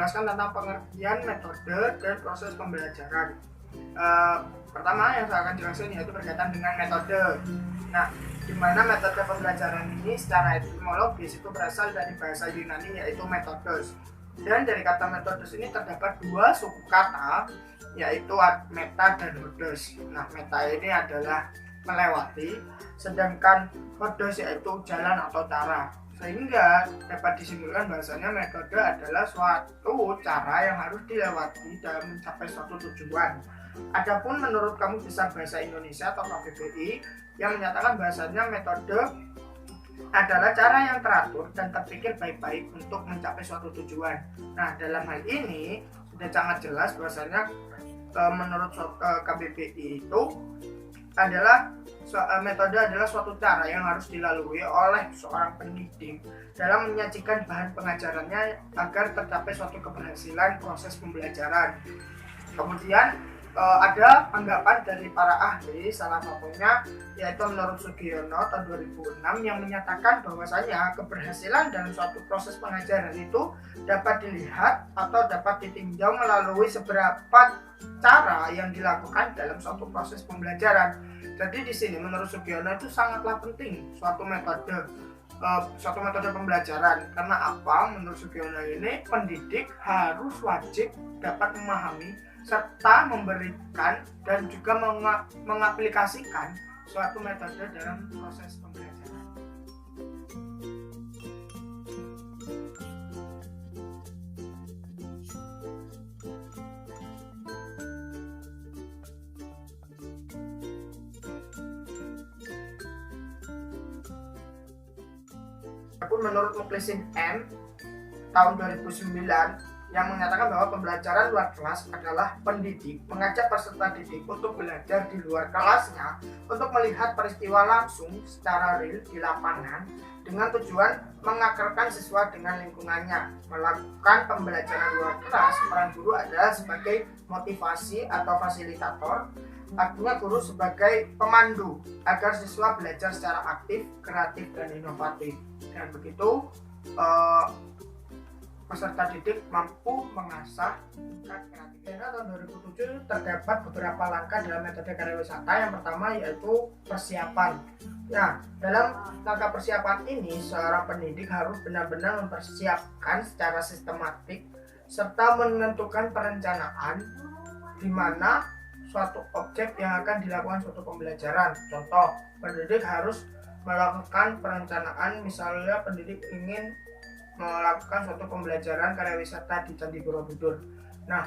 menjelaskan tentang pengertian metode dan proses pembelajaran. Pertama yang saya akan jelaskan yaitu berkaitan dengan metode. Nah, di mana metode pembelajaran ini secara etimologis itu berasal dari bahasa Yunani yaitu metodos. Dan dari kata metodos ini terdapat dua suku kata yaitu meta dan hodos. Nah, meta ini adalah melewati, sedangkan hodos yaitu jalan atau cara. Sehingga dapat disimpulkan bahasanya metode adalah suatu cara yang harus dilewati dalam mencapai suatu tujuan. Adapun menurut Kamus Besar Bahasa Indonesia atau KBBI yang menyatakan bahasanya metode adalah cara yang teratur dan terpikir baik-baik untuk mencapai suatu tujuan. Nah, dalam hal ini sudah sangat jelas bahasanya menurut KBBI itu adalah metode adalah suatu cara yang harus dilalui oleh seorang pendidik dalam menyajikan bahan pengajarannya agar tercapai suatu keberhasilan proses pembelajaran. Kemudian ada anggapan dari para ahli, salah satunya yaitu menurut Sugiono tahun 2006 yang menyatakan bahwasanya keberhasilan dalam suatu proses pengajaran itu dapat dilihat atau dapat ditinjau melalui seberapa cara yang dilakukan dalam suatu proses pembelajaran. Jadi di sini menurut Sugiono itu sangatlah penting suatu metode pembelajaran. Karena apa? Menurut Sugiono ini pendidik harus wajib dapat memahami serta memberikan dan juga mengaplikasikan suatu metode dalam proses pembelajaran. Adapun menurut Muklisin M tahun 2009 yang menyatakan bahwa pembelajaran luar kelas adalah pendidik mengajak peserta didik untuk belajar di luar kelasnya untuk melihat peristiwa langsung secara real di lapangan dengan tujuan mengakarkan siswa dengan lingkungannya. Melakukan pembelajaran luar kelas, peran guru adalah sebagai motivasi atau fasilitator, artinya guru sebagai pemandu agar siswa belajar secara aktif, kreatif, dan inovatif. Dan begitu peserta didik mampu mengasah tingkat kreativitas. Tahun 2007 terdapat beberapa langkah dalam metode karya wisata. Yang pertama yaitu persiapan. Nah, dalam langkah persiapan ini seorang pendidik harus benar-benar mempersiapkan secara sistematik serta menentukan perencanaan di mana suatu objek yang akan dilakukan suatu pembelajaran. Contoh, pendidik harus melakukan perencanaan, misalnya pendidik ingin melakukan suatu pembelajaran karya wisata di Candi Borobudur. Nah,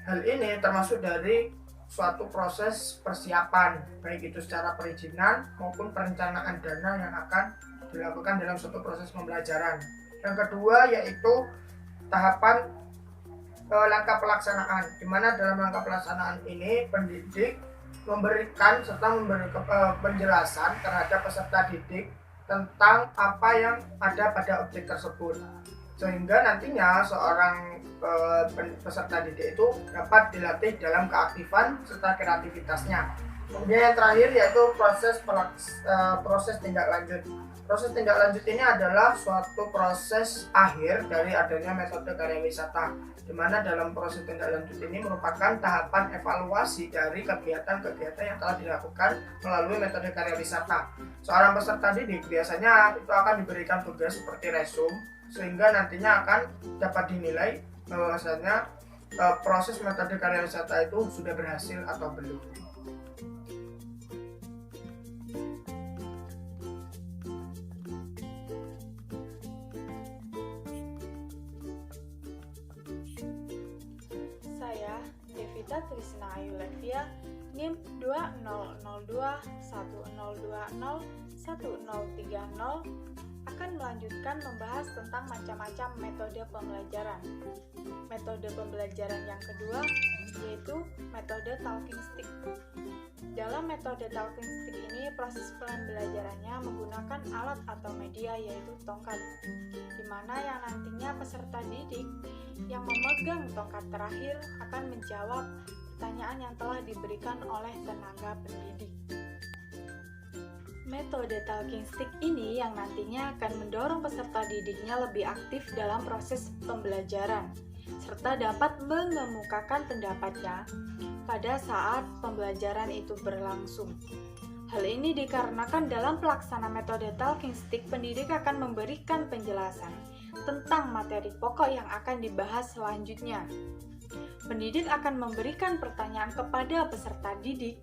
hal ini termasuk dari suatu proses persiapan, baik itu secara perizinan maupun perencanaan dana yang akan dilakukan dalam suatu proses pembelajaran. Yang kedua yaitu tahapan langkah pelaksanaan, di mana dalam langkah pelaksanaan ini pendidik memberikan serta memberi penjelasan terhadap peserta didik tentang apa yang ada pada objek tersebut, sehingga nantinya seorang peserta didik itu dapat dilatih dalam keaktifan serta kreativitasnya. Kemudian yang terakhir yaitu proses tindak lanjut. Proses tindak lanjut ini adalah suatu proses akhir dari adanya metode karya wisata, di mana dalam proses tindak lanjut ini merupakan tahapan evaluasi dari kegiatan-kegiatan yang telah dilakukan melalui metode karya wisata. Seorang peserta didik biasanya itu akan diberikan tugas seperti resum, sehingga nantinya akan dapat dinilai bahwasanya proses metode karya wisata itu sudah berhasil atau belum. Devita Trisna Ayu Levia, NIM 202010201030 akan melanjutkan membahas tentang macam-macam metode pembelajaran. Metode pembelajaran yang kedua yaitu metode talking stick. Dalam metode talking stick ini proses pembelajarannya menggunakan alat atau media yaitu tongkat, di mana yang nantinya peserta didik yang memegang tongkat terakhir akan menjawab pertanyaan yang telah diberikan oleh tenaga pendidik. Metode talking stick ini yang nantinya akan mendorong peserta didiknya lebih aktif dalam proses pembelajaran. serta dapat mengemukakan pendapatnya pada saat pembelajaran itu berlangsung. Hal ini dikarenakan dalam pelaksanaan metode talking stick, pendidik akan memberikan penjelasan tentang materi pokok yang akan dibahas selanjutnya. Pendidik akan memberikan pertanyaan kepada peserta didik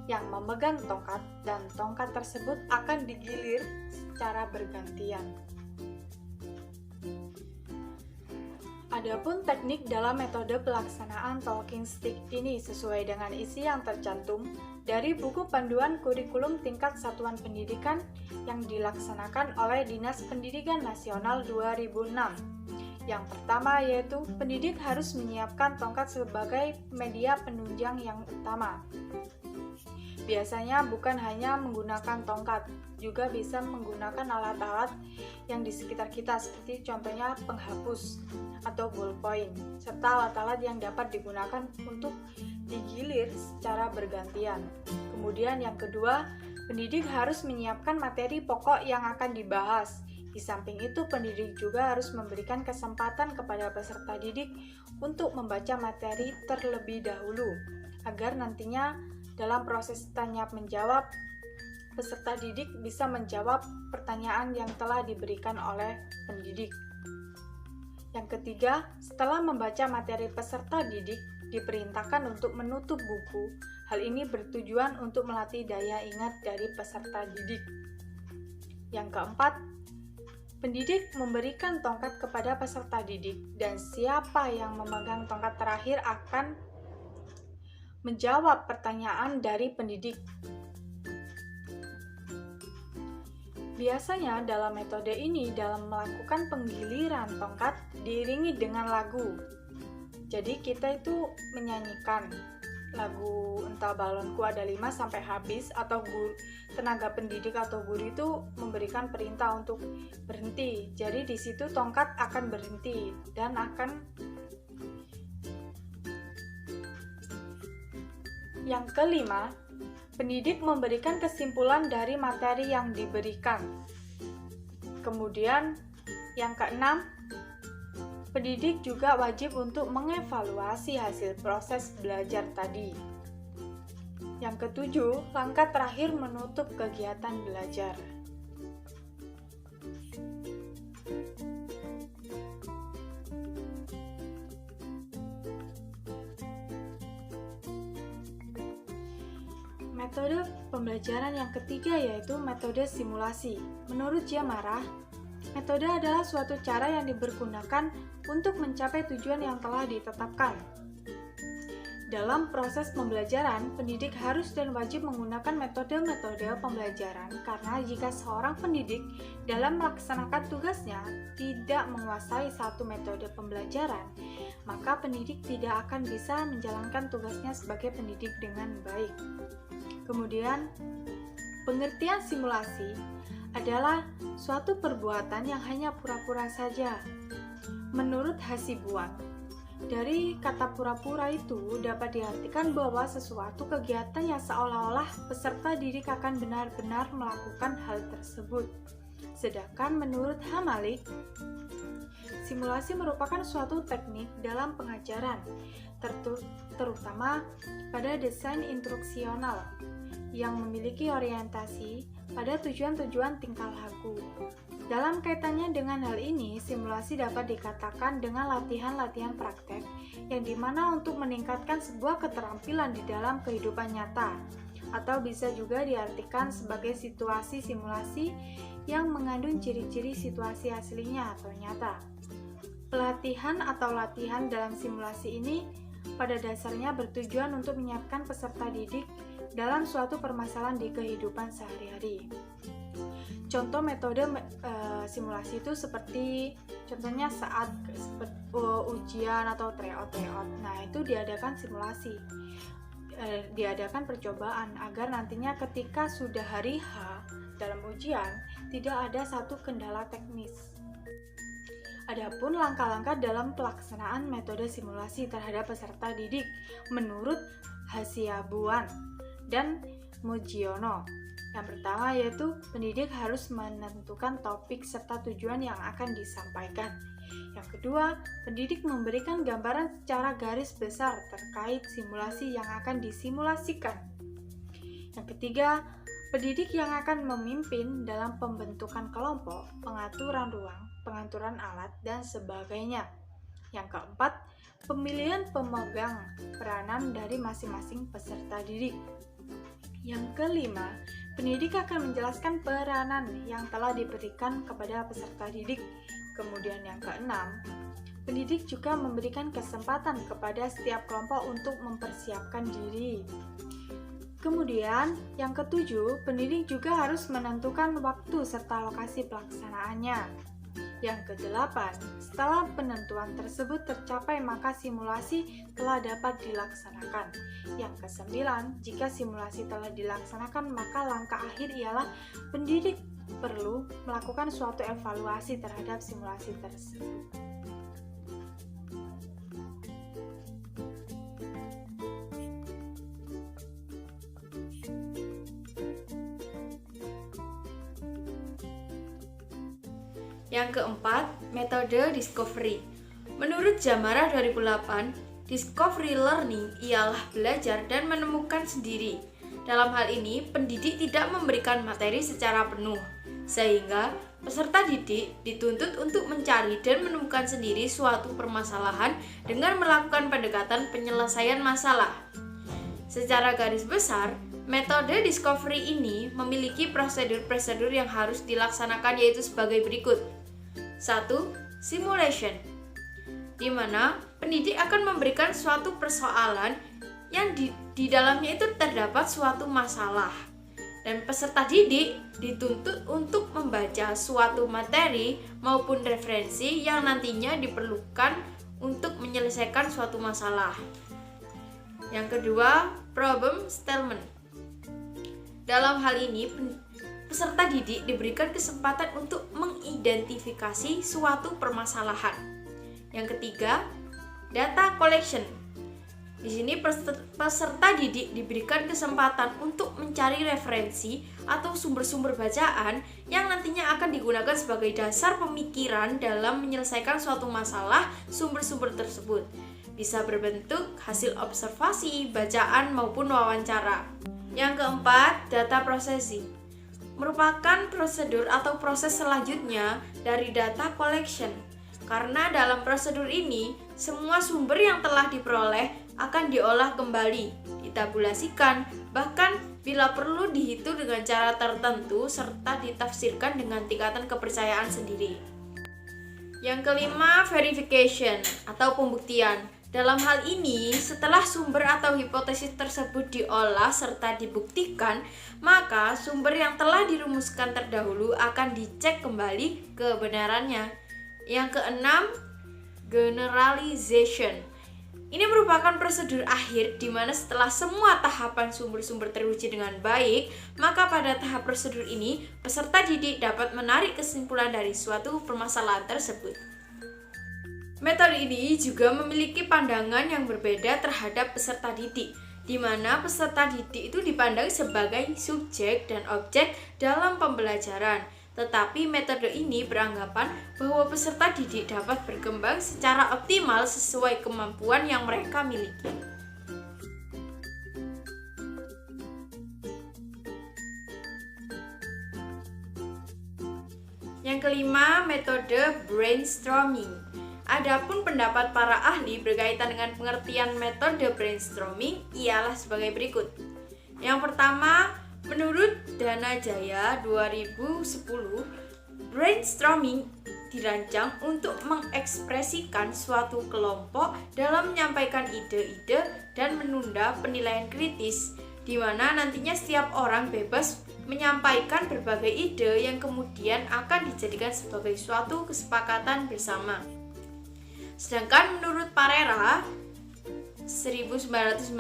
yang memegang tongkat, dan tongkat tersebut akan digilir secara bergantian. Adapun teknik dalam metode pelaksanaan talking stick ini sesuai dengan isi yang tercantum dari buku panduan kurikulum tingkat satuan pendidikan yang dilaksanakan oleh Dinas Pendidikan Nasional 2006. Yang pertama yaitu pendidik harus menyiapkan tongkat sebagai media penunjang yang utama. Biasanya bukan hanya menggunakan tongkat, juga bisa menggunakan alat-alat yang di sekitar kita seperti contohnya penghapus atau ballpoint, serta alat-alat yang dapat digunakan untuk digilir secara bergantian. Kemudian yang kedua, pendidik harus menyiapkan materi pokok yang akan dibahas. Di samping itu, pendidik juga harus memberikan kesempatan kepada peserta didik untuk membaca materi terlebih dahulu, agar nantinya dalam proses tanya-menjawab, peserta didik bisa menjawab pertanyaan yang telah diberikan oleh pendidik. Yang ketiga, setelah membaca materi, peserta didik diperintahkan untuk menutup buku. Hal ini bertujuan untuk melatih daya ingat dari peserta didik. Yang keempat, pendidik memberikan tongkat kepada peserta didik, dan siapa yang memegang tongkat terakhir akan menjawab pertanyaan dari pendidik. Biasanya dalam metode ini, dalam melakukan penggiliran tongkat diiringi dengan lagu. Jadi kita itu menyanyikan lagu entah balonku ada 5 sampai habis, atau tenaga pendidik atau guru itu memberikan perintah untuk berhenti. Jadi di situ tongkat akan berhenti dan akan. Yang kelima, pendidik memberikan kesimpulan dari materi yang diberikan. Kemudian, yang keenam, pendidik juga wajib untuk mengevaluasi hasil proses belajar tadi. Yang ketujuh, langkah terakhir menutup kegiatan belajar. Metode pembelajaran yang ketiga yaitu metode simulasi. Menurut Jiamarah, metode adalah suatu cara yang dipergunakan untuk mencapai tujuan yang telah ditetapkan. Dalam proses pembelajaran, pendidik harus dan wajib menggunakan metode-metode pembelajaran karena jika seorang pendidik dalam melaksanakan tugasnya tidak menguasai satu metode pembelajaran, maka pendidik tidak akan bisa menjalankan tugasnya sebagai pendidik dengan baik. Kemudian, pengertian simulasi adalah suatu perbuatan yang hanya pura-pura saja. Menurut Hasibuan, dari kata pura-pura itu dapat diartikan bahwa sesuatu kegiatan yang seolah-olah peserta didik akan benar-benar melakukan hal tersebut. Sedangkan menurut Hamalik, simulasi merupakan suatu teknik dalam pengajaran, terutama pada desain instruksional yang memiliki orientasi pada tujuan-tujuan tingkah laku. Dalam kaitannya dengan hal ini, simulasi dapat dikatakan dengan latihan-latihan praktek yang dimana untuk meningkatkan sebuah keterampilan di dalam kehidupan nyata, atau bisa juga diartikan sebagai situasi simulasi yang mengandung ciri-ciri situasi aslinya atau nyata. Pelatihan atau latihan dalam simulasi ini pada dasarnya bertujuan untuk menyiapkan peserta didik dalam suatu permasalahan di kehidupan sehari-hari. Contoh metode simulasi itu seperti contohnya saat ujian atau tryout. Nah, itu diadakan simulasi. Diadakan percobaan agar nantinya ketika sudah hari H dalam ujian tidak ada satu kendala teknis. Adapun langkah-langkah dalam pelaksanaan metode simulasi terhadap peserta didik menurut Hasibuan dan Mujiono. Yang pertama yaitu pendidik harus menentukan topik serta tujuan yang akan disampaikan. Yang kedua, pendidik memberikan gambaran secara garis besar terkait simulasi yang akan disimulasikan. Yang ketiga, pendidik yang akan memimpin dalam pembentukan kelompok, pengaturan ruang, pengaturan alat, dan sebagainya. Yang keempat, pemilihan pemegang peranan dari masing-masing peserta didik. Yang kelima, pendidik akan menjelaskan peranan yang telah diberikan kepada peserta didik. Kemudian yang keenam, pendidik juga memberikan kesempatan kepada setiap kelompok untuk mempersiapkan diri. Kemudian yang ketujuh, pendidik juga harus menentukan waktu serta lokasi pelaksanaannya. Yang kedelapan, setelah penentuan tersebut tercapai maka simulasi telah dapat dilaksanakan. Yang kesembilan, jika simulasi telah dilaksanakan maka langkah akhir ialah pendidik perlu melakukan suatu evaluasi terhadap simulasi tersebut. Yang keempat, metode discovery. Menurut Jamara 2008, discovery learning ialah belajar dan menemukan sendiri. Dalam hal ini, pendidik tidak memberikan materi secara penuh, sehingga peserta didik dituntut untuk mencari dan menemukan sendiri suatu permasalahan dengan melakukan pendekatan penyelesaian masalah. Secara garis besar, metode discovery ini memiliki prosedur-prosedur yang harus dilaksanakan yaitu sebagai berikut. 1. Simulation, di mana pendidik akan memberikan suatu persoalan yang di dalamnya itu terdapat suatu masalah, dan peserta didik dituntut untuk membaca suatu materi maupun referensi yang nantinya diperlukan untuk menyelesaikan suatu masalah. Yang kedua, problem statement. Dalam hal ini, peserta didik diberikan kesempatan untuk mengidentifikasi suatu permasalahan. Yang ketiga, data collection. Di sini peserta didik diberikan kesempatan untuk mencari referensi atau sumber-sumber bacaan yang nantinya akan digunakan sebagai dasar pemikiran dalam menyelesaikan suatu masalah. Sumber-sumber tersebut bisa berbentuk hasil observasi, bacaan, maupun wawancara. Yang keempat, data processing merupakan prosedur atau proses selanjutnya dari data collection. Karena dalam prosedur ini, semua sumber yang telah diperoleh akan diolah kembali, ditabulasikan, bahkan bila perlu dihitung dengan cara tertentu serta ditafsirkan dengan tingkatan kepercayaan sendiri. Yang kelima, verification atau pembuktian. Dalam hal ini, setelah sumber atau hipotesis tersebut diolah serta dibuktikan, maka sumber yang telah dirumuskan terdahulu akan dicek kembali kebenarannya. Yang keenam, generalization. Ini merupakan prosedur akhir di mana setelah semua tahapan sumber-sumber teruji dengan baik, maka pada tahap prosedur ini, peserta didik dapat menarik kesimpulan dari suatu permasalahan tersebut. Metode ini juga memiliki pandangan yang berbeda terhadap peserta didik, di mana peserta didik itu dipandang sebagai subjek dan objek dalam pembelajaran. Tetapi metode ini beranggapan bahwa peserta didik dapat berkembang secara optimal sesuai kemampuan yang mereka miliki. Yang kelima, metode brainstorming. Adapun pendapat para ahli berkaitan dengan pengertian metode brainstorming ialah sebagai berikut. Yang pertama, menurut Danajaya 2010, brainstorming dirancang untuk mengekspresikan suatu kelompok dalam menyampaikan ide-ide dan menunda penilaian kritis, di mana nantinya setiap orang bebas menyampaikan berbagai ide yang kemudian akan dijadikan sebagai suatu kesepakatan bersama. Sedangkan menurut Parera 1991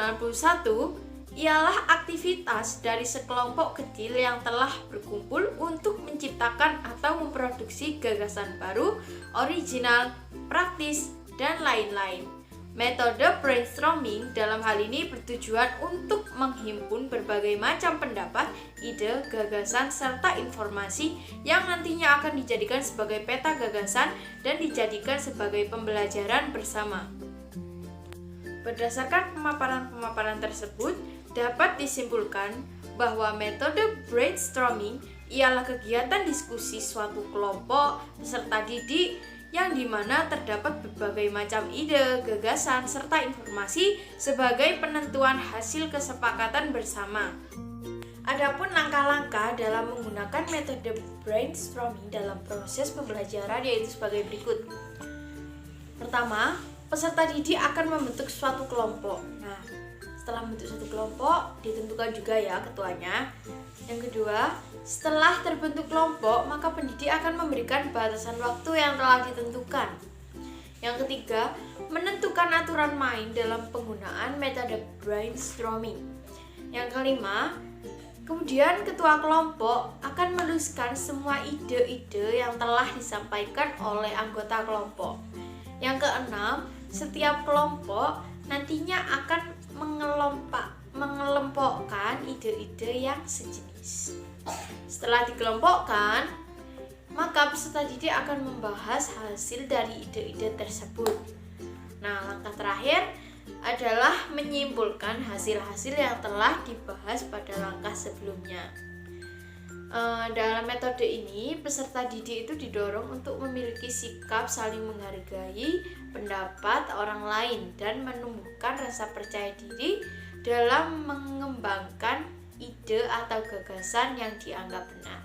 ialah aktivitas dari sekelompok kecil yang telah berkumpul untuk menciptakan atau memproduksi gagasan baru, original, praktis, dan lain-lain. Metode brainstorming dalam hal ini bertujuan untuk menghimpun berbagai macam pendapat, ide, gagasan, serta informasi yang nantinya akan dijadikan sebagai peta gagasan dan dijadikan sebagai pembelajaran bersama. Berdasarkan pemaparan-pemaparan tersebut, dapat disimpulkan bahwa metode brainstorming ialah kegiatan diskusi suatu kelompok peserta didik yang dimana terdapat berbagai macam ide, gagasan, serta informasi sebagai penentuan hasil kesepakatan bersama. Adapun langkah-langkah dalam menggunakan metode brainstorming dalam proses pembelajaran yaitu sebagai berikut. Pertama, peserta didik akan membentuk suatu kelompok. Nah, setelah membentuk suatu kelompok, ditentukan juga ya ketuanya. Yang kedua, setelah terbentuk kelompok, maka pendidik akan memberikan batasan waktu yang telah ditentukan. Yang ketiga, menentukan aturan main dalam penggunaan metode brainstorming. Yang kelima, kemudian ketua kelompok akan menuliskan semua ide-ide yang telah disampaikan oleh anggota kelompok. Yang keenam, setiap kelompok nantinya akan mengelompokkan ide-ide yang sejenis. Setelah dikelompokkan, maka peserta didik akan membahas hasil dari ide-ide tersebut. Nah, langkah terakhir adalah menyimpulkan hasil-hasil yang telah dibahas pada langkah sebelumnya. Dalam metode ini, peserta didik itu didorong untuk memiliki sikap saling menghargai pendapat orang lain dan menumbuhkan rasa percaya diri dalam mengembangkan ide atau gagasan yang dianggap benar.